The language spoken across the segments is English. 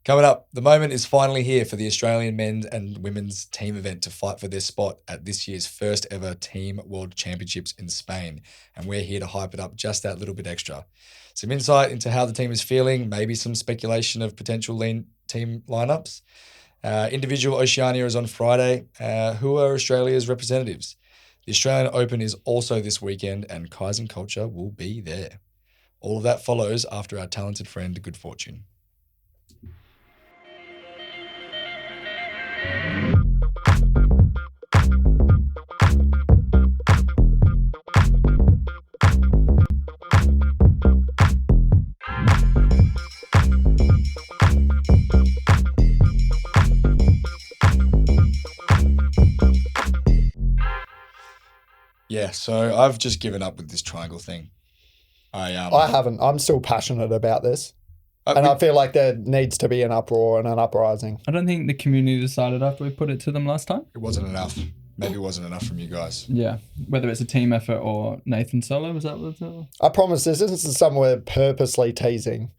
Coming up, the moment is finally here for the Australian men's and women's team event to fight for their spot at this year's first ever Team World Championships in Spain. And we're here to hype it up just that little bit extra. Some insight into how the team is feeling, maybe some speculation of potential team lineups. Individual Oceania is on Friday. Who are Australia's representatives? The Australian Open is also this weekend and Kaizen Culture will be there. All of that follows after our talented friend Good Fortune. Yeah, so I've just given up with this triangle thing. I haven't. I'm still passionate about this. I feel like there needs to be an uproar and an uprising. I don't think the community decided after we put it to them last time. It wasn't enough. Maybe it wasn't enough from you guys. Yeah, whether it's a team effort or Nathan solo, was that what it was? I promise this isn't somewhere purposely teasing.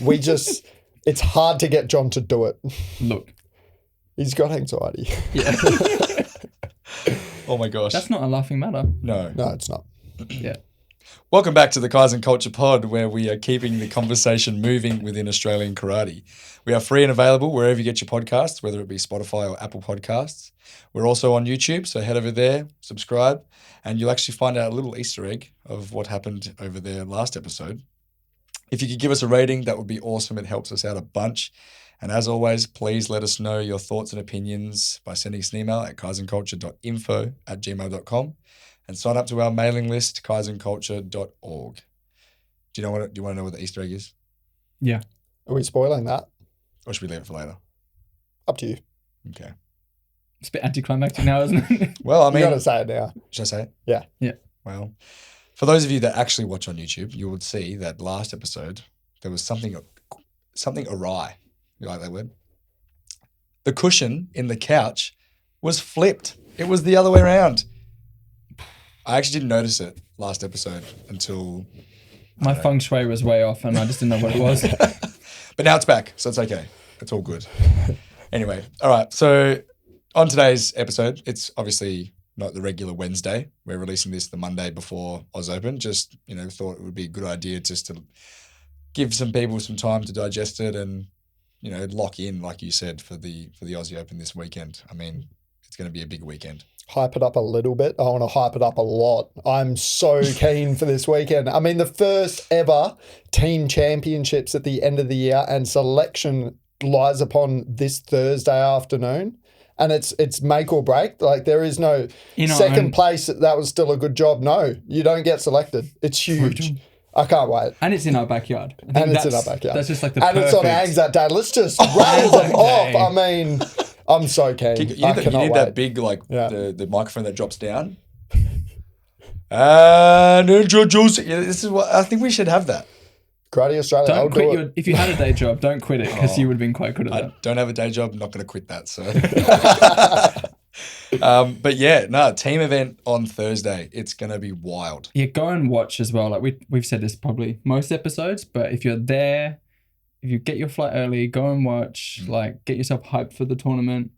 It's hard to get John to do it. Look. He's got anxiety. Yeah. Oh my gosh. That's not a laughing matter. No. No, it's not. Yeah. Welcome back to the Kaizen Culture Pod, where we are keeping the conversation moving within Australian karate. We are free and available wherever you get your podcasts, whether it be Spotify or Apple Podcasts. We're also on YouTube, so head over there, subscribe, and you'll actually find out a little Easter egg of what happened over there last episode. If you could give us a rating, that would be awesome. It helps us out a bunch. And as always, please let us know your thoughts and opinions by sending us an email at kaizenculture.info@gmail.com and sign up to our mailing list, kaizenculture.org. Do you want to know what the Easter egg is? Yeah. Are we spoiling that? Or should we leave it for later? Up to you. Okay. It's a bit anticlimactic now, isn't it? Well, I mean... You got to say it now. Should I say it? Yeah. Yeah. Well, for those of you that actually watch on YouTube, you would see that last episode, there was something awry. You like that word? The cushion in the couch was flipped. It was the other way around. I actually didn't notice it last episode until... My feng shui was way off and I just didn't know what it was. But now it's back, so it's okay. It's all good. Anyway, all right. So on today's episode, it's obviously not the regular Wednesday. We're releasing this the Monday before Oz Open. Just, thought it would be a good idea just to give some people some time to digest it and, lock in, like you said, for the Aussie Open this weekend. I mean, it's going to be a big weekend. Hype it up a little bit. I want to hype it up a lot. I'm so keen for this weekend. I mean, the first ever team championships at the end of the year and selection lies upon this Thursday afternoon. And it's make or break. Like, there is no second place. That was still a good job. No, you don't get selected. It's huge. I can't wait. And it's in our backyard. It's in our backyard. That's just like the perfect. And it's on ANZAC Day. Let's just rattle them off. I mean, I'm so keen. You need that big, the microphone that drops down. This is what I think we should have that. Karate Australia. Don't quit if you had a day job, don't quit it because you would have been quite good at that. I don't have a day job. I'm not going to quit that. So, but yeah, team event on Thursday. It's going to be wild. Yeah, go and watch as well. Like we've said this probably most episodes, but if you're there, if you get your flight early, go and watch. Like, get yourself hyped for the tournament.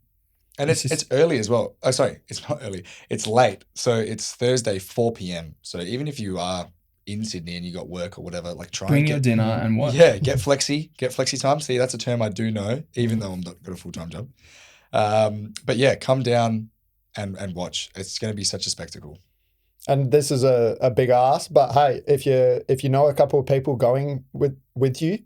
And it's early as well. Oh, sorry, it's not early. It's late. So it's Thursday, 4 p.m. So even if you are in Sydney and you got work or whatever, like bring your dinner and watch. Yeah, get flexi time. See, that's a term I do know, even though I'm not got a full-time job. But yeah, come down and watch. It's going to be such a spectacle. And this is a big ask, but hey, if you know a couple of people going with you,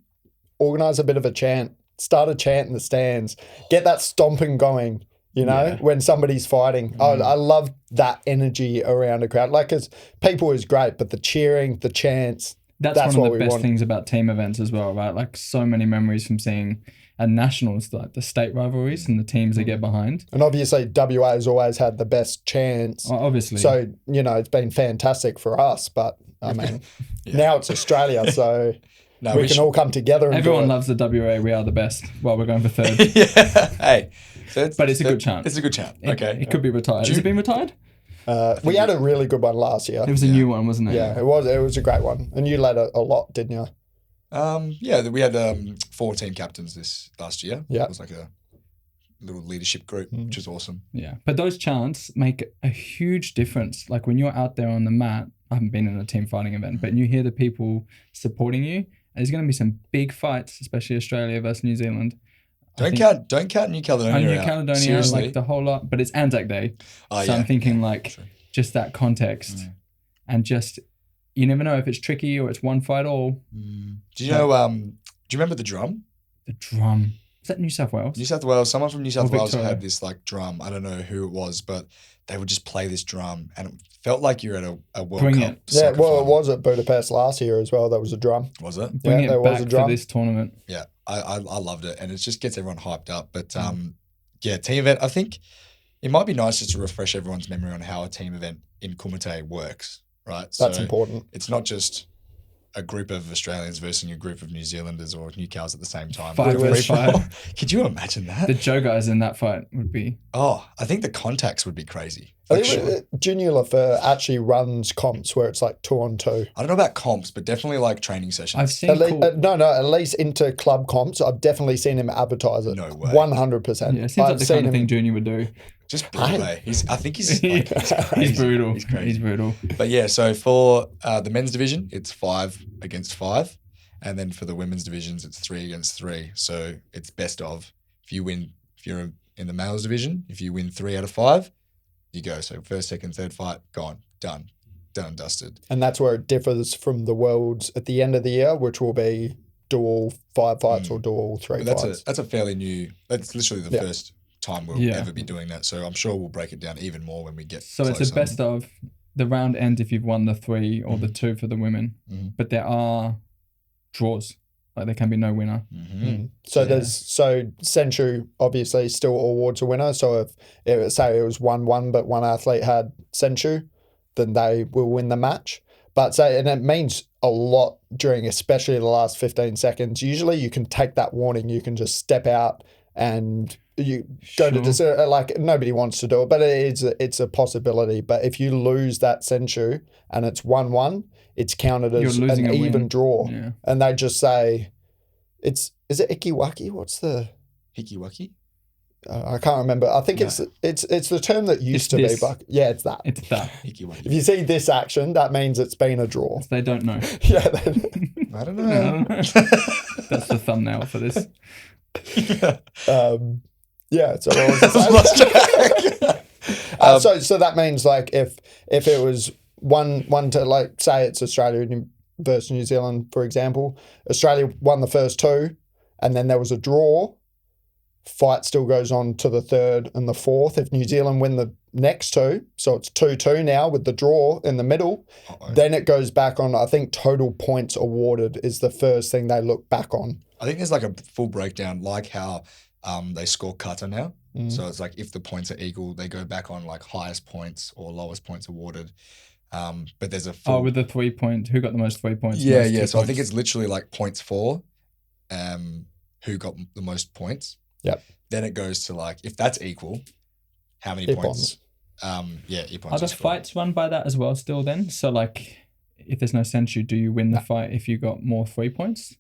organise a bit of a chant. Start a chant in the stands. Get that stomping going. When somebody's fighting. I love that energy around a crowd. Like, because people is great, but the cheering, the chants, that's one of the best things about team events as well, right? Like, so many memories from seeing at nationals, like the state rivalries and the teams that get behind. And obviously, WA has always had the best chants. Oh, obviously. So, it's been fantastic for us, but I mean, now it's Australia, so... No, we can all come together. And everyone loves the WA. We are the best. Well, we're going for third. Yeah. Hey. But it's a good chant. It's a good chant. Okay. It could be retired. Has it been retired? We had a really good one last year. It was a new one, wasn't it? Yeah, it was. It was a great one. And you led a lot, didn't you? Yeah, we had 4 team captains this last year. Yeah. It was like a little leadership group, which is awesome. Yeah. But those chants make a huge difference. Like when you're out there on the mat, I haven't been in a team fighting event, but you hear the people supporting you, and there's going to be some big fights, especially Australia versus New Zealand. Don't count New Caledonia New out. Caledonia, Seriously. like the whole lot, but it's Anzac Day. Oh, So yeah, I'm thinking yeah, like true. just that context and just, you never know if it's tricky or it's one fight all. Do you know, do you remember the drum? The drum. Is that New South Wales? New South Wales, someone from New South Or Wales Victoria. had this like drum. I don't know who it was, but they would just play this drum and it felt like you're at a World Bring Cup. it. Yeah, soccer well, it final. was at Budapest last year as well. There was a drum. Was it? Bring Yeah, there it was back a drum. for this tournament. Yeah, I loved it, and it just gets everyone hyped up. But yeah, team event. I think it might be nice just to refresh everyone's memory on how a team event in Kumite works. Right, That's so important. it's not just a group of Australians versus a group of New Zealanders or New Cows at the same time. 5 versus 5. Could you imagine that? The Joe guys in that fight would be. Oh, I think the contacts would be crazy. I Like, think Junior Lafer actually runs comps where it's like 2-on-2. I don't know about comps, but definitely like training sessions. I've seen At least, cool, at least into club comps. I've definitely seen him advertise it. No way. 100%. yeah, it seems like the kind of thing Junior would do. Just brutal. I think he's like, he's crazy. He's brutal. He's crazy. He's brutal. But yeah, so for the men's division, it's 5 against 5. And then for the women's divisions, it's 3 against 3. So it's best of. If you're in the males division, if you win 3 out of 5, you go. So first, second, third fight, gone, done and dusted. And that's where it differs from the Worlds at the end of the year, which will be do all 5 fights or do all 3 But fights. that's a fairly new. That's literally the first time we'll Yeah. ever be doing that. So I'm sure we'll break it down even more when we get. So it's a closer. best of. The round ends if you've won the 3 or the 2 for the women. But there are draws. Like there can be no winner. So Senshu obviously still awards a winner. So if say it was 1-1, but one athlete had Senshu, then they will win the match. But and it means a lot during, especially the last 15 seconds. Usually you can take that warning. You can just step out and you go to desert. Like nobody wants to do it, but it's a possibility. But if you lose that Senshu and it's 1-1, it's counted as You're losing an a win. even draw. Yeah. And they just say, is it Ikiwaki? What's the... Hikiwaki? I can't remember. I think it's the term that used to this. be, but yeah, it's that. It's that. Hikiwaki. If you see this action, that means it's been a draw. They don't know. Yeah. I don't know. That's the thumbnail for this. Yeah. So what was I saying? So that means like if it was one to like say it's Australia versus New Zealand, for example, Australia won the first 2, and then there was a draw. Fight still goes on to the 3rd and the 4th. If New Zealand win the next 2, so it's 2-2 now with the draw in the middle, then it goes back on. I think total points awarded is the first thing they look back on. I think there's like a full breakdown, like how they score kata now. So it's like if the points are equal, they go back on like highest points or lowest points awarded. But there's a full... with the 3 points, who got the most 3 points? Yeah, most 2 yeah. So I points? think it's literally like points for who got the most points. Yep. Then it goes to like, if that's equal, how many points? Ippons. Are the fights run by that as well still then? So like if there's no Senshu, do you win the fight if you got more 3 points?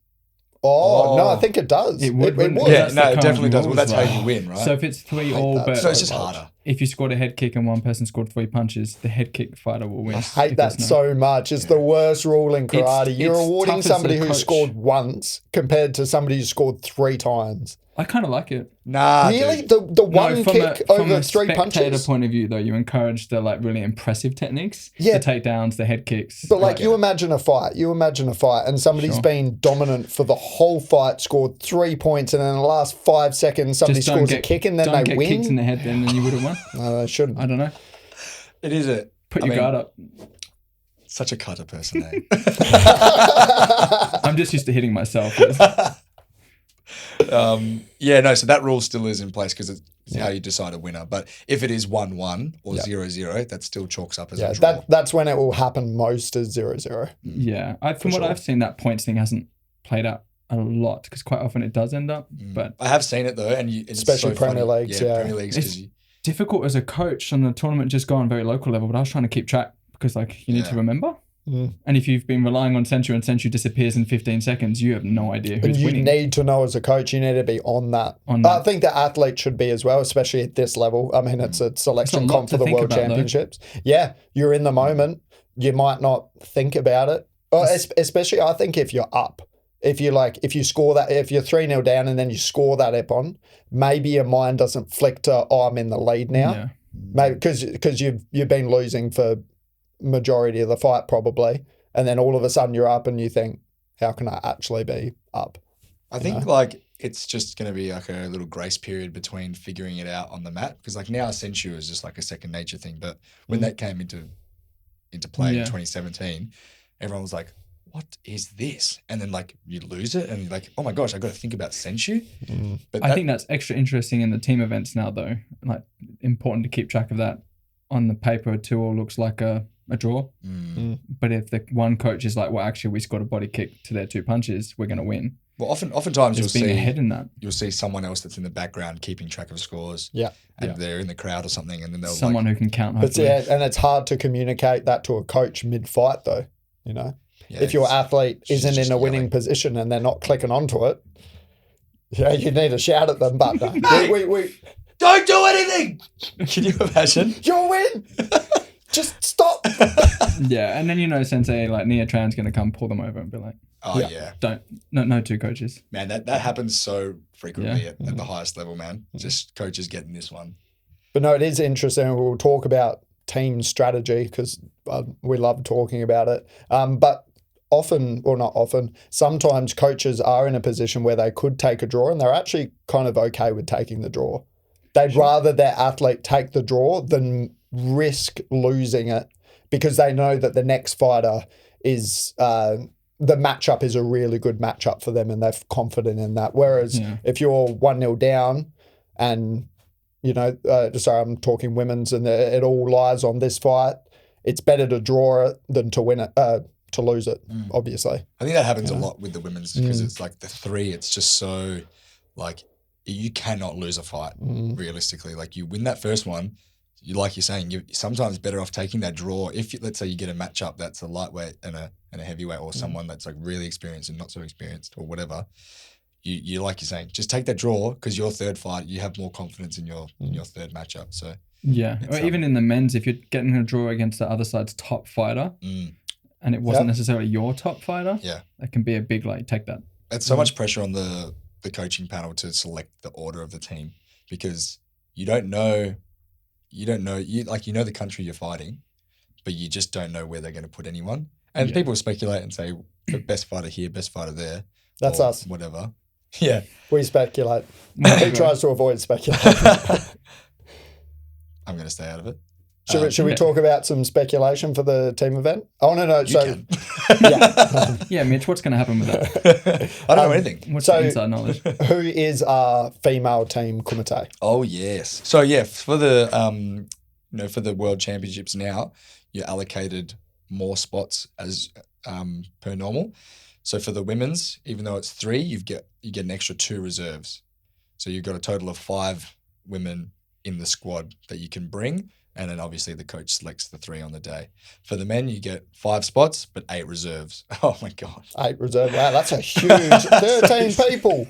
Oh, no, I think it does. It would. would. Yeah, That's no, the it current definitely does. Well, rules, that's how right? you win, right? So if it's 3 hate all, that but So it's just harder. if you scored a head kick and one person scored 3 punches, the head kick fighter will win. I hate if that there's so much. It's the worst rule in karate. You're it's awarding tough as a somebody who coach. scored once compared to somebody who scored 3 times. I kind of like it. Nah, Really? dude. The one kick from over a 3 spectator punches? point of view, though, you encourage the like really impressive techniques, Yeah. the takedowns, the head kicks. But like you imagine a fight, and somebody's Sure. been dominant for the whole fight, scored 3 points, and in the last 5 seconds somebody Just don't scores a get- kick and then don't they get kicked in win. the head, then you would have won. No, they shouldn't. I don't know. It is a... Put I your mean, guard up. Such a cutter person, eh? I'm just used to hitting myself. Yeah, no, so that rule still is in place because it's how you decide a winner. But if it is 1-1 or 0-0, that still chalks up as Yeah, a draw. that's when it will happen most is 0-0. Yeah, from what sure. I've seen, that points thing hasn't played out a lot because quite often it does end up. But I have seen it though, and it's Especially so Premier funny. Leagues, yeah. Premier Leagues, because It's difficult as a coach on the tournament just go on very local level, but I was trying to keep track because like you need to remember. And if you've been relying on Century and Century disappears in 15 seconds, you have no idea And who's you winning. need to know as a coach, you need to be on that. I think the athlete should be as well, especially at this level. I mean, it's a selection comp for the World Championships. Yeah, you're in the moment. You might not think about it. Especially, I think if you're up. If you score that, if you're 3-0 down and then you score that ippon, maybe your mind doesn't flick to, I'm in the lead now. Yeah. Maybe because you've been losing for majority of the fight probably, and then all of a sudden you're up and you think, how can I actually be up? I think like it's just going to be like a little grace period between figuring it out on the mat, because like now Sensu is just like a second nature thing. But when that came into play in 2017, everyone was like, what is this? And then like you lose it and you're like, oh my gosh, I got to think about Sensu. But I think that's extra interesting in the team events now though. Like important to keep track of that. On the paper, a 2-2 looks like a draw. But if the one coach is like, well, actually we scored a body kick to their 2 punches, we're going to win. Well, oftentimes you'll see ahead in that. You'll see someone else that's in the background keeping track of scores. And they're in the crowd or something, and then they'll someone who can count. But and it's hard to communicate that to a coach mid-fight, though. You know, if your athlete isn't in a winning position and they're not clicking onto it, you need to shout at them. But we don't do anything. Can you imagine? You'll win. Just stop. And then Sensei like Nia Tran's going to come pull them over and be like, no 2 coaches. Man, that happens so frequently at the highest level, man. Just coaches getting this one. But no, it is interesting. We'll talk about team strategy because we love talking about it. But sometimes coaches are in a position where they could take a draw and they're actually kind of okay with taking the draw. They'd rather their athlete take the draw than risk losing it because they know that the next fighter is the matchup is a really good matchup for them and they're confident in that. Whereas if you're 1-0 down and, sorry, I'm talking women's and it all lies on this fight, it's better to draw it than to win it, to lose it, obviously. I think that happens a lot with the women's because it's like the 3, it's just so like you cannot lose a fight realistically. Like you win that first one, like you're saying, you're sometimes better off taking that draw. If let's say you get a matchup that's a lightweight and a heavyweight, or someone that's like really experienced and not so experienced, or whatever, you like you're saying, just take that draw because your third fight, you have more confidence in your third matchup. So or even in the men's, if you're getting a draw against the other side's top fighter, and it wasn't necessarily your top fighter, that can be a big take that. It's so much pressure on the coaching panel to select the order of the team because you know the country you're fighting, but you just don't know where they're going to put anyone. And people speculate and say best fighter here, best fighter there. That's us. Whatever. Yeah. We speculate. Who tries to avoid speculating? I'm going to stay out of it. Should we talk about some speculation for the team event? Oh, no. Mitch, what's going to happen with that? I don't know anything. What's the inside knowledge? Who is our female team kumite? Oh, yes. So, for the for the World Championships now, you're allocated more spots as per normal. So for the women's, even though it's 3, you get an extra 2 reserves. So you've got a total of 5 women in the squad that you can bring. And then obviously the coach selects the 3 on the day. For the men, you get 5 spots, but 8 reserves. Oh my God. 8 reserves. Wow, that's a huge 13 people.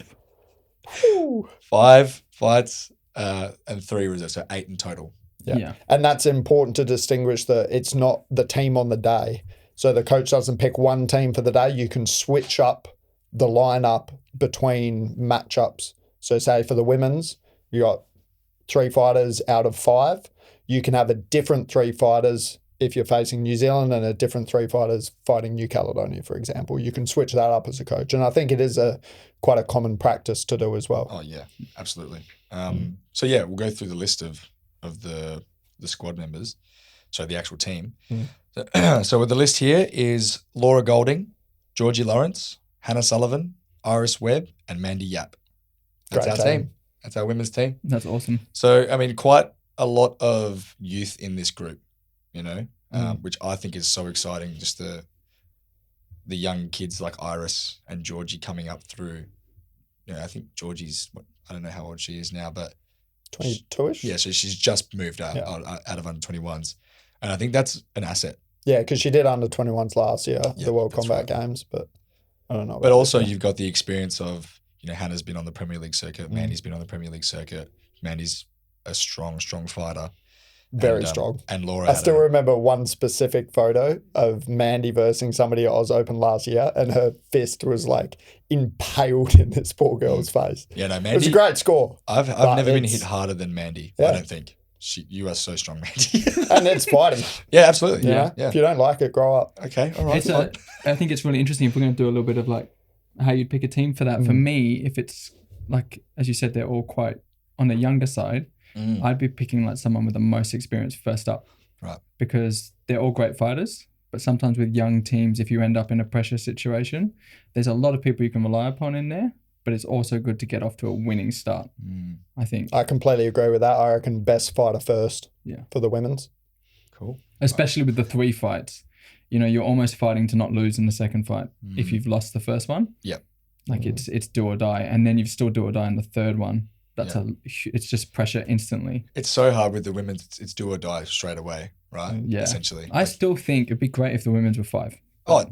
Whew. 5 fights and 3 reserves, so 8 in total. Yeah. And that's important to distinguish that it's not the team on the day. So the coach doesn't pick one team for the day. You can switch up the lineup between matchups. So say for the women's, you got 3 fighters out of 5. You can have a different 3 fighters if you're facing New Zealand and a different 3 fighters fighting New Caledonia, for example. You can switch that up as a coach. And I think it is quite a common practice to do as well. Oh, yeah, absolutely. We'll go through the list of the squad members, so the actual team. So with the list here is Laura Golding, Georgie Lawrence, Hannah Sullivan, Iris Webb, and Mandy Yap. That's our team. That's our women's team. That's awesome. So, I mean, quite a lot of youth in this group, which I think is so exciting. Just the young kids like Iris and Georgie coming up through. I think Georgie's, I don't know how old she is now, but 22-ish? Yeah, so she's just moved out of under 21s. And I think that's an asset. Yeah, because she did under 21s last year, Yeah, the World that's Combat Games, but I don't know. But about also, this year. you've got the experience of, Hannah's been on the Premier League circuit. Mandy's been on the Premier League circuit. Mandy's a strong fighter. Very strong. And Laura I still remember one specific photo of Mandy versus somebody at Oz Open last year, and her fist was like impaled in this poor girl's face. Yeah, no, Mandy. It was a great score. I've never been hit harder than Mandy. Yeah. I don't think. You are so strong, Mandy. And it's fighting. Yeah, absolutely. Yeah. If you don't like it, grow up. Okay, all right. I think it's really interesting if we're going to do a little bit of like how you'd pick a team for that. For me, if it's like, as you said, they're all quite on the younger side, I'd be picking like someone with the most experience first up. Right. Because they're all great fighters. But sometimes with young teams, if you end up in a pressure situation, there's a lot of people you can rely upon in there. But it's also good to get off to a winning start, I think. I completely agree with that. I reckon best fighter first for the women's. Cool. Especially with the 3 fights. You're almost fighting to not lose in the second fight if you've lost the first one. Yeah. Like it's do or die. And then you've still do or die in the third one. It's just pressure instantly. It's so hard with the women. It's do or die straight away, right? Yeah. Essentially. I still think it'd be great if the women's were 5. Oh,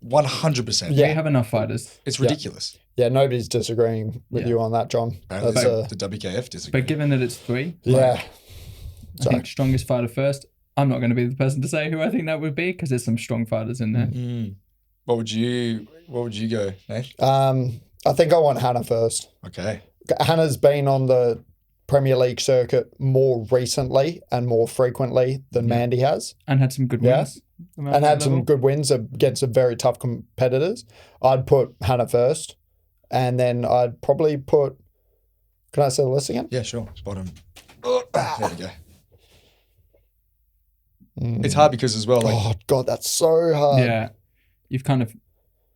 100%. We have enough fighters. It's ridiculous. Yeah, nobody's disagreeing with you on that, John. Apparently the WKF disagrees. But given that it's 3, yeah. I think strongest fighter first. I'm not going to be the person to say who I think that would be because there's some strong fighters in there. What would you go, Nate? I think I want Hannah first. Okay. Hannah's been on the Premier League circuit more recently and more frequently than Mandy has. And had some good wins. And had some good wins against some very tough competitors. I'd put Hannah first. And then I'd probably put... Can I say the list again? Yeah, sure. Bottom. Oh, there we go. It's hard because as well, like... Oh, God, that's so hard. Yeah. You've kind of...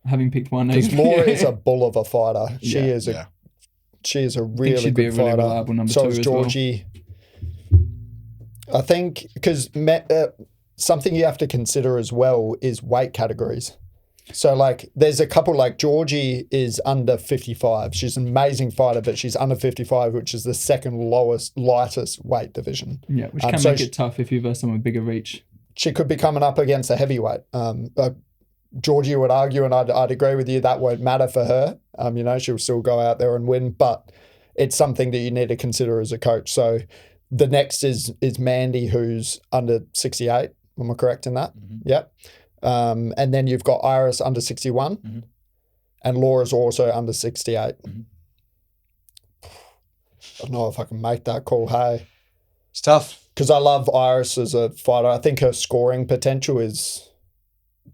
Having picked one... Because Laura is a bull of a fighter. She is a really good fighter. Really reliable number so 2 is as Georgie. Well. I think because something you have to consider as well is weight categories. So like there's a couple like Georgie is under 55. She's an amazing fighter, but she's under 55, which is the second lightest weight division. Yeah, which can make it tough if you've got someone with bigger reach. She could be coming up against a heavyweight. Georgie would argue, and I'd agree with you, that won't matter for her. She'll still go out there and win, but it's something that you need to consider as a coach. So the next is Mandy, who's under 68. Am I correct in that? Mm-hmm. Yep. And then you've got Iris under 61, and Laura's also under 68. I don't know if I can make that call. Hey, it's tough because I love Iris as a fighter. I think her scoring potential is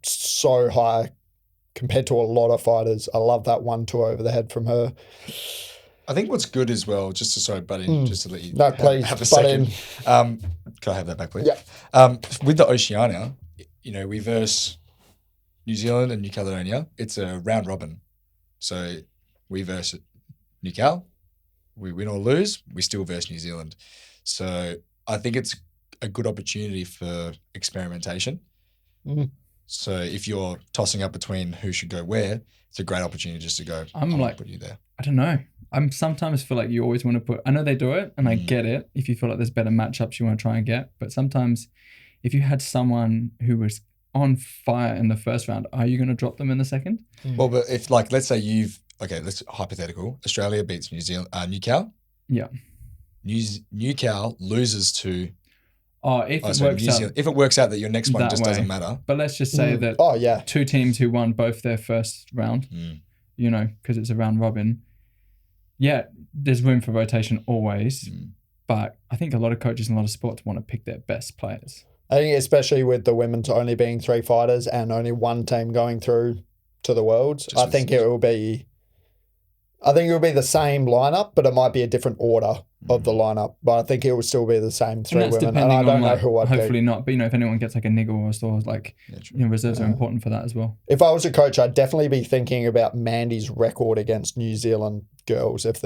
so high compared to a lot of fighters. I love that 1-2 over the head from her. I think what's good as well, just to let you have a second. Can I have that back, please? Yeah. With the Oceania, we verse New Zealand and New Caledonia. It's a round robin. So we verse New Cal. We win or lose, we still verse New Zealand. So I think it's a good opportunity for experimentation. So if you're tossing up between who should go where, it's a great opportunity just to go, I'm like, put you there. I don't know. I'm sometimes feel like you always want to put, I know they do it and I get it. If you feel like there's better matchups you want to try and get, but sometimes if you had someone who was on fire in the first round, are you going to drop them in the second? Well, but if let's say let's hypothetical, Australia beats New Zealand, New Cal. Yeah. New Cal loses to. If it works out that your next one just doesn't matter. But let's just say that 2 teams who won both their first round, because it's a round robin. Yeah, there's room for rotation always, but I think a lot of coaches in a lot of sports want to pick their best players. I think especially with the women's only being 3 fighters and only one team going through to the Worlds, I think it will be the same lineup, but it might be a different order of the lineup. But I think it will still be the same 3 women. And I don't know who I'd hopefully pick. Not, but if anyone gets like a niggle or so, reserves are important for that as well. If I was a coach, I'd definitely be thinking about Mandy's record against New Zealand girls. If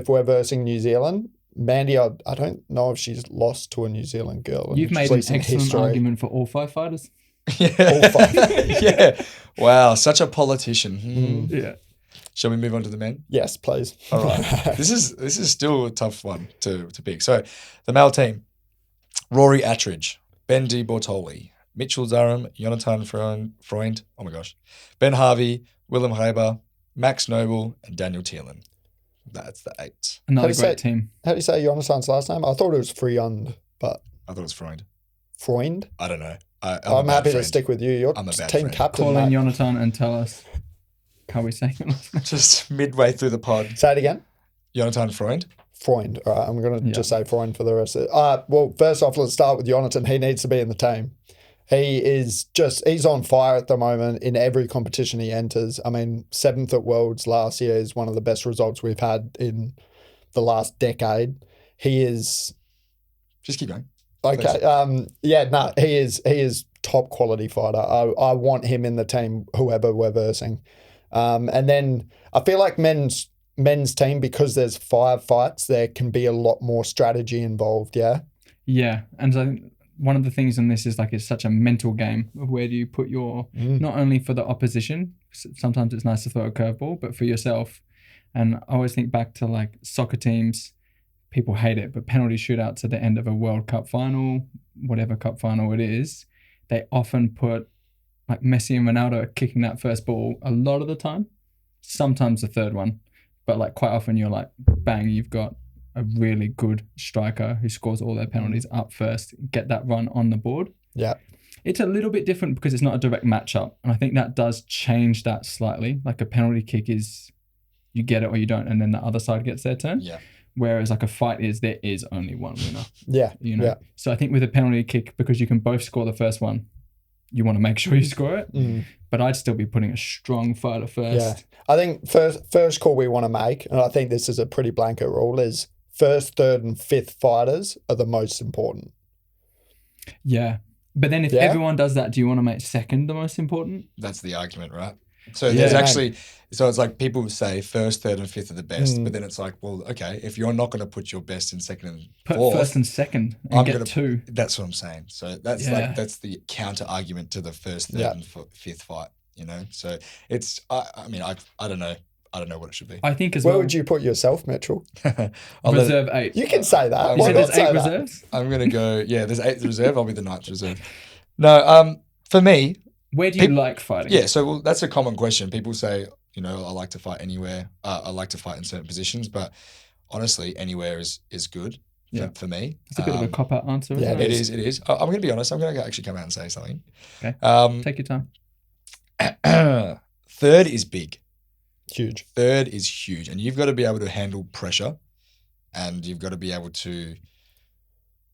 we're versing New Zealand, Mandy, I don't know if she's lost to a New Zealand girl. You've made an excellent argument for all 5 fighters. Yeah. All 5. Yeah. Wow, such a politician. Yeah. Shall we move on to the men? Yes, please. All right. This is still a tough one to pick. So the male team, Rory Attridge, Ben Di Bortoli, Mitchell Durham, Jonathan Freund, oh my gosh, Ben Harvey, Willem Haber, Max Noble, and Daniel Thielen. That's the 8. Another great team. How do you say Jonathan's last name? I thought it was Freund, but I thought it was Freund. Freund? I don't know. I'm happy to stick with you. You're I'm a bad team friend. captain, Call in mate. Jonathan and tell us how we say it. Just midway through the pod. Say it again. Jonathan Freund. Freund. All right, I'm going to just say Freund for the rest of it. Well, first off, let's start with Jonathan. He needs to be in the team. He's on fire at the moment in every competition he enters. I mean, 7th at Worlds last year is one of the best results we've had in the last decade. He is... Just keep going. Okay. He is top quality fighter. I want him in the team, whoever we're versing. And then I feel like men's team, because there's 5 fights, there can be a lot more strategy involved. Yeah. Yeah, and so one of the things in this is like it's such a mental game of where do you put your not only for the opposition. Sometimes it's nice to throw a curveball, but for yourself. And I always think back to like soccer teams. People hate it, but penalty shootouts at the end of a World Cup final, whatever cup final it is, they often put like Messi and Ronaldo kicking that first ball a lot of the time, sometimes the third one, but like quite often you're like, bang, you've got a really good striker who scores all their penalties up first, get that run on the board. Yeah. It's a little bit different because it's not a direct matchup, and I think that does change that slightly. Like a penalty kick is you get it or you don't, and then the other side gets their turn. Yeah. Whereas like a fight is there is only one winner. Yeah. You know. Yeah. So I think with a penalty kick, because you can both score the first one, you want to make sure you score it. But I'd still be putting a strong fighter first. Yeah. I think first call we want to make, and I think this is a pretty blanket rule, is first, third, and fifth fighters are the most important. Yeah. But then if everyone does that, do you want to make second the most important? That's the argument, right? So there's actually, so it's like people say first, third, and fifth are the best, but then it's like, well, okay, if you're not going to put your best in second and Put fourth, first and second and get 2. That's what I'm saying. So that's that's the counter argument to the first, third, and fifth fight. You know, so it's. I mean, I don't know. I don't know what it should be. I think as Where well. would you put yourself, Mitchell? Reserve 8. You can say that. You Why said not there's say 8 that? reserves? I'm going to go, there's 8th reserve. I'll be the 9th reserve. No, for me. Where do you like fighting? Yeah, so that's a common question. People say, you know, I like to fight anywhere. I like to fight in certain positions, but honestly, anywhere is good for me. It's a bit of a cop-out answer, isn't it is. It is. I'm going to be honest. I'm going to actually come out and say something. Okay. Take your time. Third is big. Huge. Third is huge. And you've got to be able to handle pressure, and you've got to be able to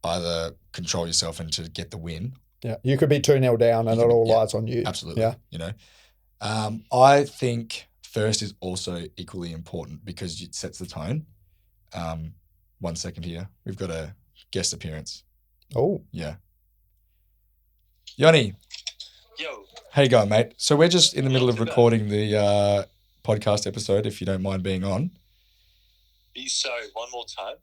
either control yourself and to get the win. Yeah. You could be 2-0 down and it all lies on you. Absolutely. Yeah. You know, I think first is also equally important because it sets the tone. 1 second here. We've got a guest appearance. Oh. Yeah. Yoni. Yo. How you going, mate? So we're just in the middle of recording the podcast episode, if you don't mind being on. Sorry, one more time.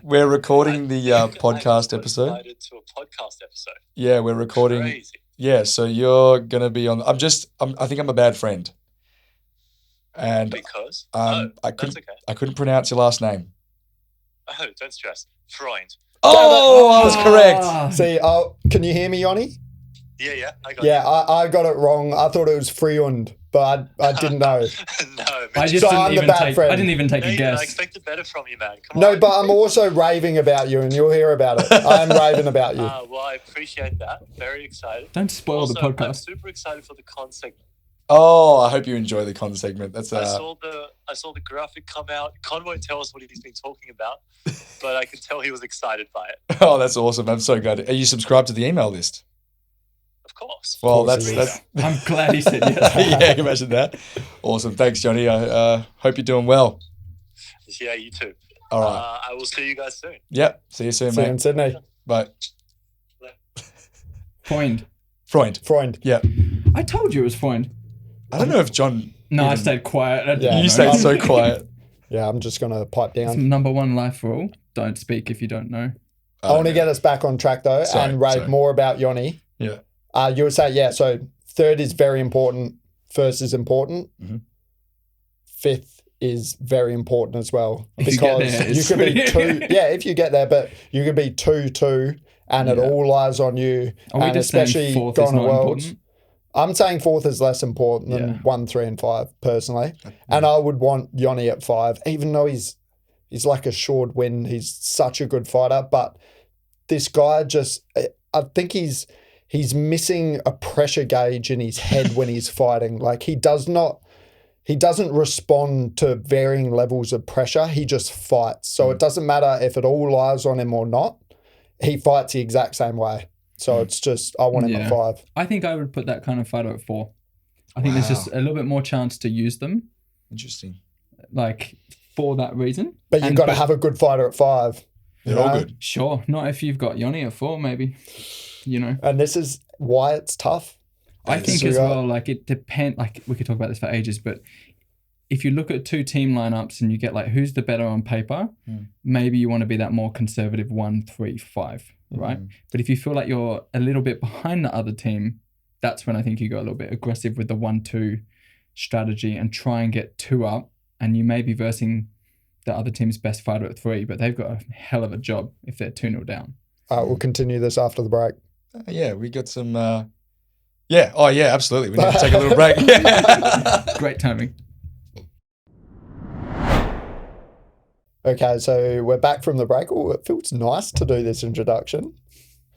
We're recording the podcast episode. Invited to a podcast episode. Yeah, we're recording. Crazy. Yeah, so you're gonna be on. I think I'm a bad friend, and Because I that's okay. couldn't pronounce your last name. Oh, don't stress. Freund. Oh, I was correct. See, can you hear me, Yoni? Yeah, I got Yeah, I got it wrong. I thought it was Freund, but I didn't know. No, I Mitch, just I'm the bad friend. I didn't even take a Nathan, guess. I expected better from you, man. Come No, on. but I'm also raving about you, and you'll hear about it. I'm raving about you. Well, I appreciate that. Very excited. Don't spoil Also, the I'm podcast. super excited for the con segment. Oh, I hope you enjoy the con segment. That's I saw the graphic come out. Con won't tell us what he's been talking about, but I can tell he was excited by it. Oh, that's awesome. I'm so glad. Are you subscribed to the email list? Of course. Well, course he that's I'm glad he said yes. yeah, imagine that. Awesome. Thanks, Johnny. I hope you're doing well. Yeah, you too. All right. I will see you guys soon. Yep. See you soon, See you in mate. Sydney. Bye. Freund. Freund. Yeah. I told you it was Freund. I don't know if John. No, I even- stayed quiet. Yeah, You no, stayed so quiet. Yeah, I'm just going to pipe It's down. number 1 life rule. Don't speak if you don't know. I want to get us back on track, though, Sorry, and rave sorry. more about Yoni. Yeah. You would say, yeah, so third is very important. First is important. Mhm. Fifth is very important as well. If you get there, you it's could be pretty- 2. Yeah, if you get there, but you could be 2-2 and it Yeah. all lies on you. Are we and just saying especially fourth is going to not Worlds. important? I'm saying fourth is less important than Yeah. 1, 3, and 5 personally. And I would want Yoni at 5, even though he's like a assured win. He's such a good fighter, but this guy I think he's missing a pressure gauge in his head when he's fighting. Like he doesn't respond to varying levels of pressure. He just fights. So it doesn't matter if it all lies on him or not. He fights the exact same way. So it's just, I want him at 5. I think I would put that kind of fighter at 4. I think there's just a little bit more chance to use them, Interesting. like for that reason. But you've got to have a good fighter at 5. They're all good. Sure, not if you've got Yoni at 4, maybe. And this is why it's tough. I think as well, like it depends, like we could talk about this for ages, but if you look at 2 team lineups and you get like who's the better on paper, maybe you want to be that more conservative 1, 3, 5, right? But if you feel like you're a little bit behind the other team, that's when I think you go a little bit aggressive with the 1-2 strategy and try and get 2 up, and you may be versing the other team's best fighter at 3, but they've got a hell of a job if they're 2-0 down. We'll continue this after the break. Yeah, we got some. Yeah. Oh, yeah. Absolutely. We need to take a little break. Great timing. Okay, so we're back from the break. Oh, it feels nice to do this introduction.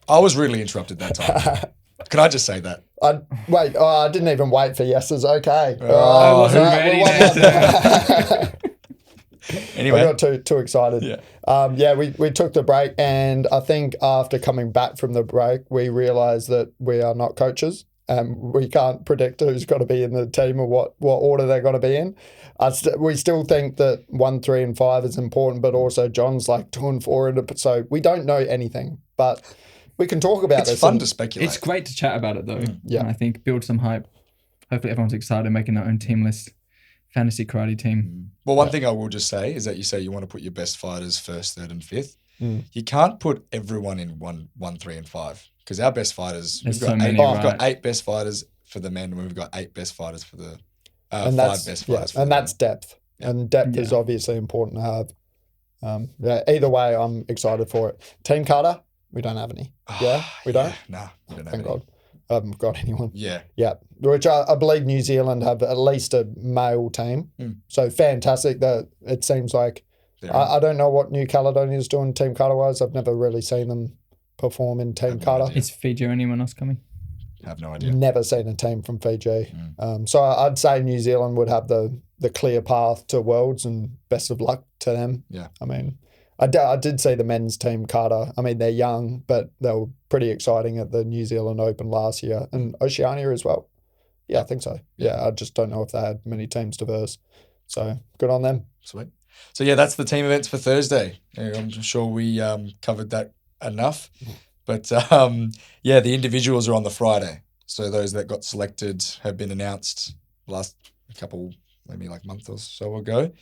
I was really interrupted that time. Can I just say that? I didn't even wait for yeses. Okay. I wasn't ready. Anyway. I got too excited. Yeah. We took the break, and I think after coming back from the break, we realised that we are not coaches. We can't predict who's got to be in the team or what order they're going to be in. We still think that 1, 3, and 5 is important, but also John's like 2 and 4. So we don't know anything, but we can talk about this. It's fun to speculate. It's great to chat about it though. Yeah. And I think build some hype. Hopefully everyone's excited making their own team list. Fantasy karate team. Well, one thing I will just say is that you say you want to put your best fighters 1st, 3rd, and 5th. You can't put everyone in 1, 3, and 5 because our best fighters. There's We've got so eight. many, We've got right? 8 best fighters for the men, and we've got 8 best fighters for the and 5 that's, best fighters. For and the that's depth. And depth is obviously important to have. Either way, I'm excited for it. Team Carter, we don't have any. Yeah, we don't? Nah, we don't have Thank any. God. I haven't got anyone. Yeah. Yeah, which I believe New Zealand have at least a male team. So fantastic that it seems like. I don't know what New Caledonia is doing Team Carter-wise. I've never really seen them perform in Team Carter. Is Fiji or anyone else coming? Have no idea. Never seen a team from Fiji. So I'd say New Zealand would have the clear path to Worlds, and best of luck to them. Yeah. I mean, I did see the men's team Carter. I mean, they're young, but they were pretty exciting at the New Zealand Open last year, and Oceania as well. Yeah, I think so. Yeah, I just don't know if they had many teams to verse. So good on them. Sweet. So yeah, that's the team events for Thursday. I'm sure we covered that enough. But yeah, the individuals are on the Friday. So those that got selected have been announced last couple, maybe like month or so ago.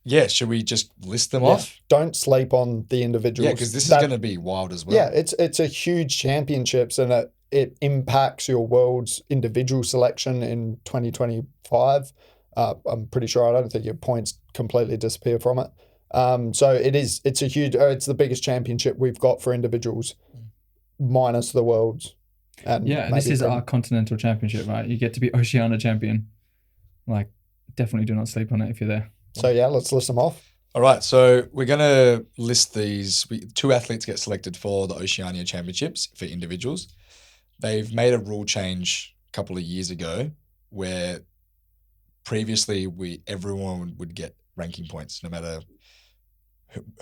Yeah, should we just list them off? Don't sleep on the individuals. Yeah, because this is going to be wild as well. Yeah, it's a huge championships, and it impacts your world's individual selection in 2025. I'm pretty sure. I don't think your points completely disappear from it. So it's the biggest championship we've got for individuals, minus the worlds. And this is our continental championship, right? You get to be Oceania champion. Like, definitely do not sleep on it if you're there. So yeah, let's list them off. All right, so we're going to list these. 2 athletes get selected for the Oceania Championships for individuals. They've made a rule change a couple of years ago where previously everyone would get ranking points no matter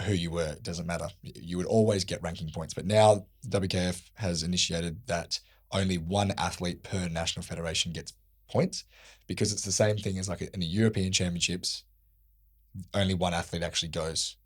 who you were. It doesn't matter. You would always get ranking points. But now WKF has initiated that only 1 athlete per national federation gets points, because it's the same thing as like in the European Championships. Only 1 athlete actually goes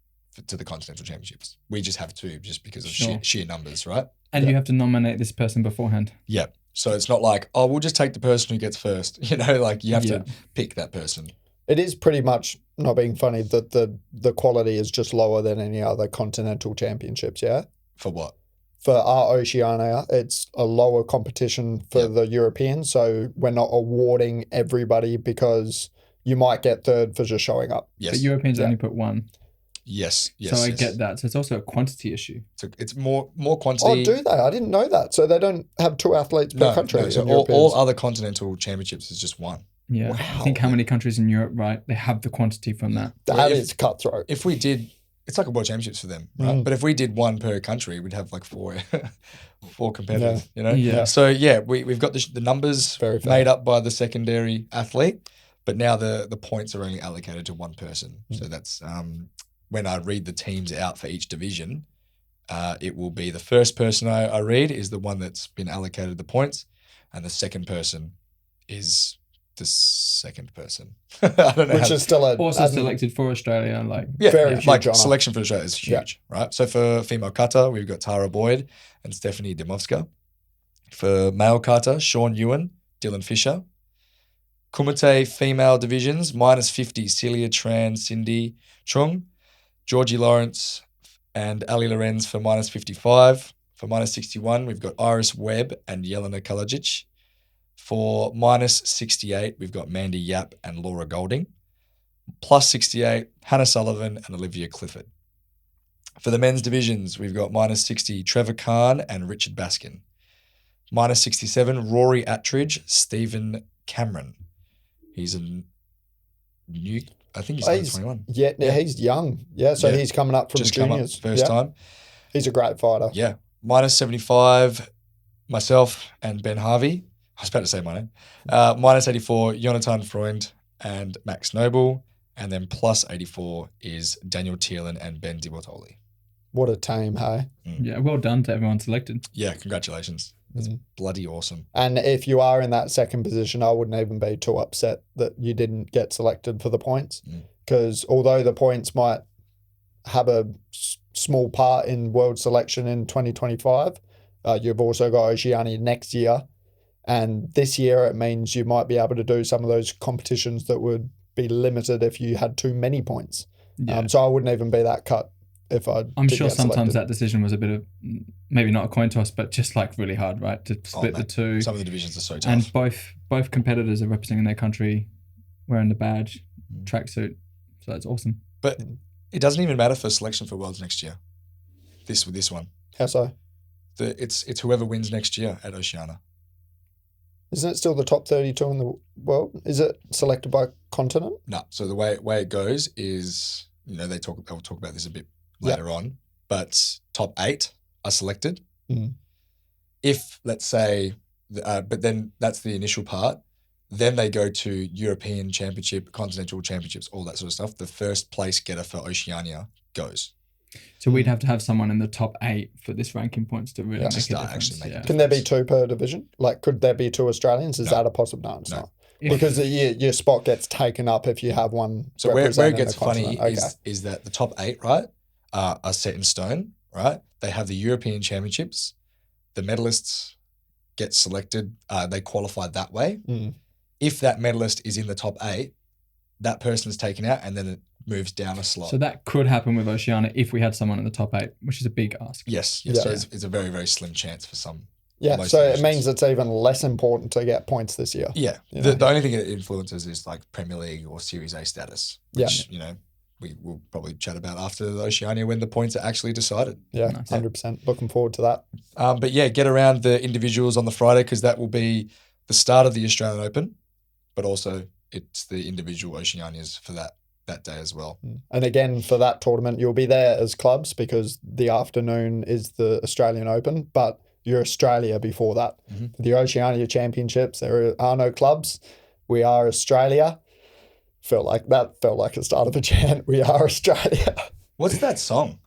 to the continental championships. We just have 2 just because of sheer numbers, right? And you have to nominate this person beforehand. Yeah. So it's not like, oh, we'll just take the person who gets first. You know, like you have to pick that person. It is pretty much, not being funny, that the quality is just lower than any other continental championships, yeah? For what? For our Oceania, it's a lower competition for the Europeans, so we're not awarding everybody because you might get 3rd for just showing up. Yes. But Europeans only put 1. Yes. So I get that. So it's also a quantity issue. So it's more Oh, quantity. do they? I didn't know that. So they don't have 2 athletes per country. No. So in all Europeans? other continental championships is just one. Yeah. Wow. I think how many countries in Europe, right? They have the quantity from that. That is cutthroat. If we did, it's like a world championships for them, right? But if we did one per country, we'd have like four competitors, you know? Yeah. So we've got the numbers Very fair. made up by the secondary athlete, but now the points are only allocated to one person. So that's when I read the teams out for each division, it will be the first person I read is the one that's been allocated the points, and the second person is the second person. I don't know. Which is still Also selected for Australia. Like, very huge like honour. selection for Australia is huge, right? So for female kata, we've got Tara Boyd and Stephanie Demovska. For male kata, Sean Ewan, Dylan Fisher. Kumite female divisions, -50, Celia Tran, Cindy Chung. Georgie Lawrence and Ali Lorenz for -55. For -61, we've got Iris Webb and Jelena Kalajic. For -68, we've got Mandy Yap and Laura Golding. +68, Hannah Sullivan and Olivia Clifford. For the men's divisions, we've got -60, Trevor Kahn and Richard Baskin. -67, Rory Attridge, Stephen Cameron. He's a new, I think he's 21. Yeah, he's young. Yeah, so he's coming up from Just the come up juniors. first time. He's a great fighter. Yeah. -75, myself and Ben Harvey. I was about to say my name. -84, Jonathan Freund and Max Noble. And then +84 is Daniel Thielen and Ben Dibortoli. What a team, hey? yeah, well done to everyone selected. Yeah, congratulations. That's bloody awesome. And if you are in that second position, I wouldn't even be too upset that you didn't get selected for the points. Because although the points might have a small part in world selection in 2025, you've also got Oceania next year. And this year, it means you might be able to do some of those competitions that would be limited if you had too many points. Yeah. So I wouldn't even be that cut if I'm did sure get sometimes selected. that decision was a bit of maybe not a coin toss, but just like really hard, right? To split the two. Some of the divisions are so tough. And both competitors are representing their country, wearing the badge, tracksuit. So that's awesome. But it doesn't even matter for selection for Worlds next year. This one. How so? It's whoever wins next year at Oceania. Isn't it still the top 32 in the world? Is it selected by continent? No. So the way it goes is, they'll talk about this a bit later on, but top 8 are selected. If, let's say, but then that's the initial part. Then they go to European Championship, Continental Championships, all that sort of stuff. The first place getter for Oceania goes. So we'd have to have someone in the top 8 for this ranking points to really make a start difference. actually making a Can there be 2 per division? Like, could there be 2 Australians? Is that a possible? No, it's not. Because your spot gets taken up if you have one. So where it representing gets the funny continent. is that the top 8, right, are set in stone, right? They have the European Championships. The medalists get selected. They qualify that way. If that medalist is in the top 8, that person is taken out and then it moves down a slot. So that could happen with Oceania if we had someone in the top 8, which is a big ask. Yes. Yeah. So it's a very, very slim chance for some. Yeah, most so it nations. means it's even less important to get points this year. Yeah. You The know? only thing it influences is like Premier League or Series A status, which, we will probably chat about after the Oceania when the points are actually decided. Yeah, Nice. 100%. Looking forward to that. But yeah, get around the individuals on the Friday because that will be the start of the Australian Open, but also it's the individual Oceanias for that day as well. And again, for that tournament, you'll be there as clubs because the afternoon is the Australian Open, but you're Australia before that. For the Oceania Championships, there are no clubs. We are Australia. Felt like a start of a chant. We are Australia. What's that song?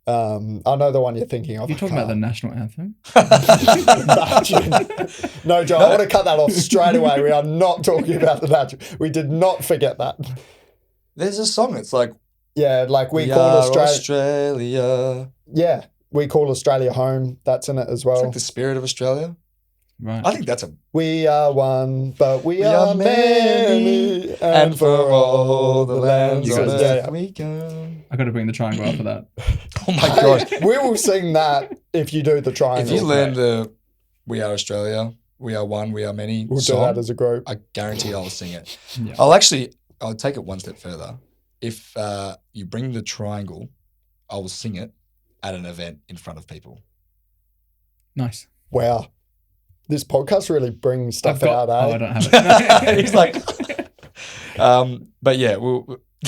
I know the one you're thinking of. You're talking about the national anthem? Imagine. No, Joe, I want to cut that off straight away. We are not talking about the national. We did not forget that. There's a song. It's like, Yeah, like we call are Australia. Yeah, we call Australia home. That's in it as It's well. like the spirit of Australia. Right. I think that's a. We are one, but we are many, and for all the lands You on guys- earth. we go. I got to bring the triangle out for that. Oh my god! We will sing that if you do the triangle. If you learn the "We Are Australia, We Are One, We Are Many" we'll do song, that as a group. I guarantee I'll sing it. Yeah. I'll take it one step further. if you bring the triangle, I will sing it at an event in front of people. Nice. Wow. This podcast really brings stuff out, eh? Oh, I don't have it. He's like, but yeah,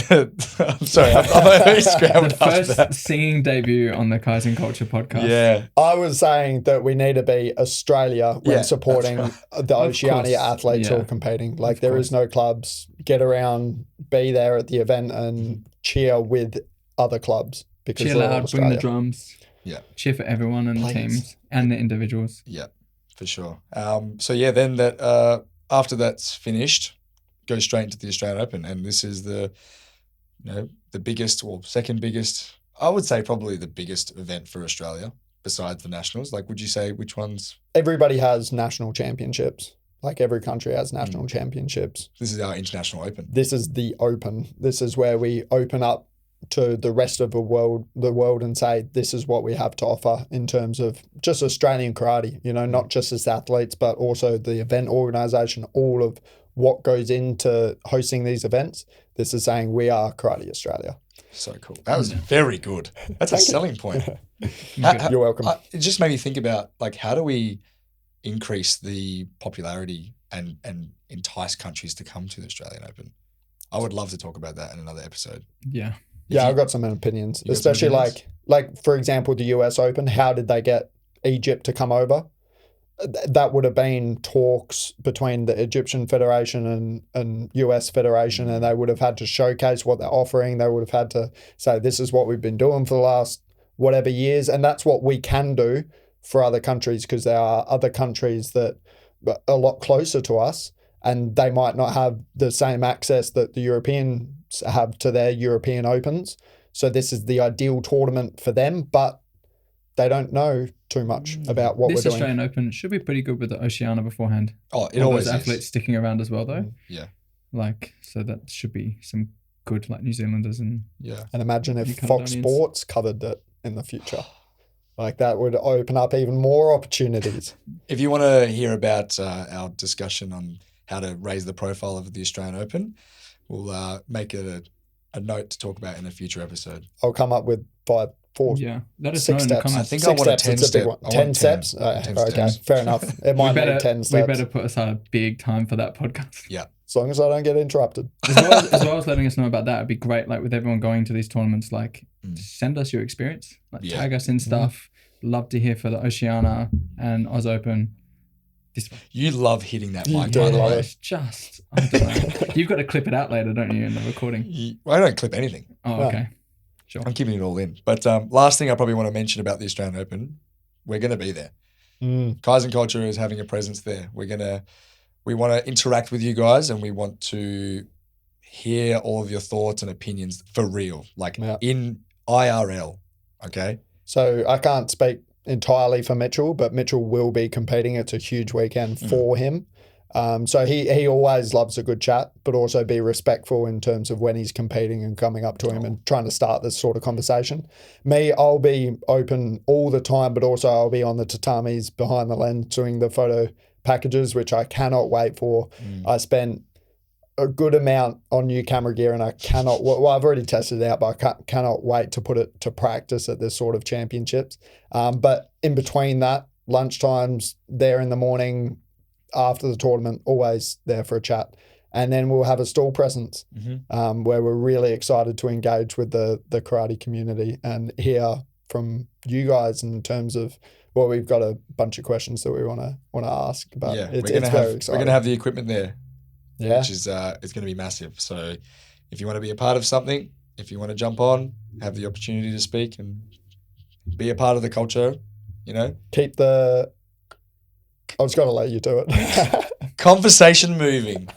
I'm sorry, I'm very scrambled The after first that. singing debut on the Kaizen Culture podcast. Yeah, I was saying that we need to be Australia when Yeah, supporting that's the Oceania course, athletes who yeah. are competing. Like Of there course. is no clubs. Get around, be there at the event and cheer with other clubs because Cheer they're all loud, bring the Australia. drums. Yeah. Cheer for everyone and the Please. teams and the individuals. yeah, for sure. So yeah, then that after that's finished, go straight into the Australian Open, and this is the biggest or second biggest. I would say probably the biggest event for Australia besides the nationals. Like, would you say which ones? Everybody has national championships. Like every country has national championships. This is our international Open. This is the Open. This is where we open up to the rest of the world and say, this is what we have to offer in terms of just Australian karate, not just as athletes, but also the event organisation, all of what goes into hosting these events. This is saying we are Karate Australia. So cool. That was very good. That's a selling point. You're welcome. It just made me think about, like, how do we increase the popularity and entice countries to come to the Australian Open? I would love to talk about that in another episode. Yeah. Yeah, I've got some opinions, You got some especially opinions? like for example, the US Open. How did they get Egypt to come over? That would have been talks between the Egyptian Federation and US Federation, and they would have had to showcase what they're offering. They would have had to say, this is what we've been doing for the last whatever years, and that's what we can do for other countries, because there are other countries that are a lot closer to us, and they might not have the same access that the Europeans have to their European Opens. So this is the ideal tournament for them, but they don't know too much about what This we're doing. Australian Open should be pretty good with the Oceania beforehand. Oh, it All always those is. athletes sticking around as well, though. Yeah. Like, so that should be some good, like, New Zealanders and Yeah. And imagine if You Fox Caledonians. Sports covered it in the future. Like that would open up even more opportunities. If you want to hear about our discussion on how to raise the profile of the Australian Open, we'll make it a note to talk about in a future episode. I'll come up with 5, 4, yeah. Let us know 6 in the steps. comments. I think I 6 want a steps. 10 It's a big step. one. I 10 want steps. 10 Okay, steps. fair enough. It might need 10 We steps. better put aside a big time for that podcast. Yeah. As long as I don't get interrupted. As well as letting us know about that, it'd be great. Like, with everyone going to these tournaments, like, send us your experience. Like, Yeah. tag us in stuff. Love to hear for the Oceania and Oz Open. You love hitting that You mic, do by the love way. it. Just, I don't know. You've got to clip it out later, don't you, in the recording? I don't clip anything. Oh, Yeah. okay. Sure. I'm keeping it all in. But last thing I probably want to mention about the Australian Open, we're going to be there. Kaizen Culture is having a presence there. We want to interact with you guys, and we want to hear all of your thoughts and opinions for real, like in IRL. Okay. So I can't speak entirely for Mitchell, but Mitchell will be competing. It's a huge weekend for him. So he always loves a good chat, but also be respectful in terms of when he's competing and coming up to him and trying to start this sort of conversation. Me, I'll be open all the time, but also I'll be on the tatamis behind the lens doing the photo packages, which I cannot wait for. I spent a good amount on new camera gear, and I cannot, well, I've already tested it out, but I cannot wait to put it to practice at this sort of championships. But in between that, lunchtimes there in the morning, after the tournament, always there for a chat. And then we'll have a stall presence where we're really excited to engage with the karate community and hear from you guys in terms of, well, we've got a bunch of questions that we want to ask. But it's very exciting. We're gonna have the equipment there, Yeah. which is it's gonna be massive. So if you want to be a part of something, if you want to jump on, have the opportunity to speak and be a part of the culture, Keep the... I was going to let you do it. conversation moving.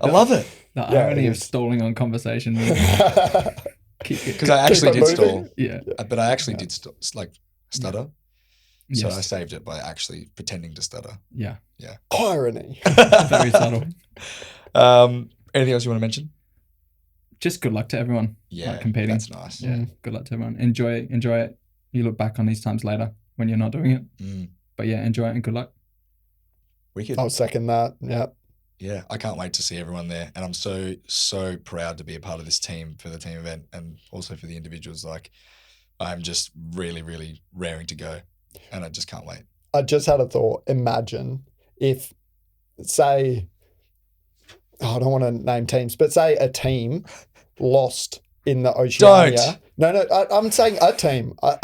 I love it. The Yeah, irony it of is. stalling on conversation. Keep it. Because I actually Keep did it moving. stall, Yeah. but I actually did stutter. So I Yes. saved it by actually pretending to stutter. Yeah. Irony. Very subtle. Anything else you want to mention? Just good luck to everyone. Yeah, like competing. that's nice. Yeah. Good luck to everyone. Enjoy it. You look back on these times later when you're not doing it. Mm, But yeah, enjoy it and good luck. wicked. I'll second that. Yeah. yeah, I can't wait to see everyone there. And I'm so proud to be a part of this team for the team event and also for the individuals. Like, I'm just really, really raring to go. And I just can't wait. I just had a thought. Imagine if, say, I don't want to name teams, but say a team lost in the Oceania. No, I'm saying a team. What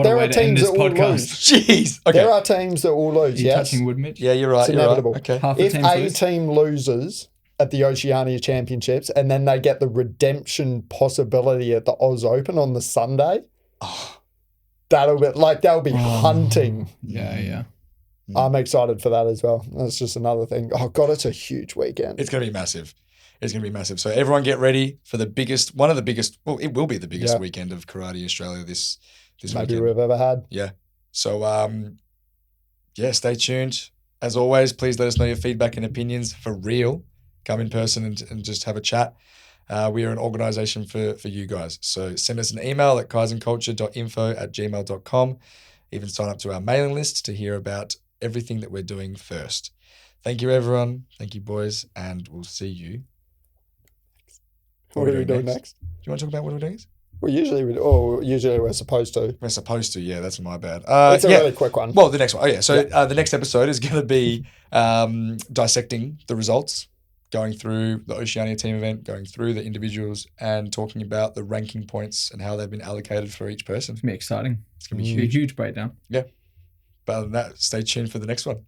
There a way are to end teams this that will podcast. lose. Jeez. Okay. There are teams that will lose, Are you yes. touching wood, Mitch? Yeah, you're right. It's You're inevitable. right. Okay. Half the If teams a lose. team loses at the Oceania Championships and then they get the redemption possibility at the Oz Open on the Sunday, they'll be hunting. Yeah. I'm excited for that as well. That's just another thing. Oh God, it's a huge weekend. It's going to be massive. It's going to be massive. So everyone get ready for one of the biggest, well, it will be the biggest weekend of Karate Australia this Maybe weekend. we've ever had. Yeah. So, stay tuned. As always, please let us know your feedback and opinions for real. Come in person and just have a chat. We are an organisation for you guys. So send us an email at kaizenculture.info@gmail.com. Even sign up to our mailing list to hear about everything that we're doing first. Thank you, everyone. Thank you, boys. And we'll see you. What are we doing next? Do you want to talk about what we're doing? Well, usually we're supposed to. We're supposed to, yeah. That's my bad. It's a really quick one. Well, the next one. Oh, yeah. So the next episode is going to be dissecting the results, going through the Oceania team event, going through the individuals, and talking about the ranking points and how they've been allocated for each person. It's going to be exciting. It's going to be A huge. huge breakdown. Yeah. But other than that, stay tuned for the next one.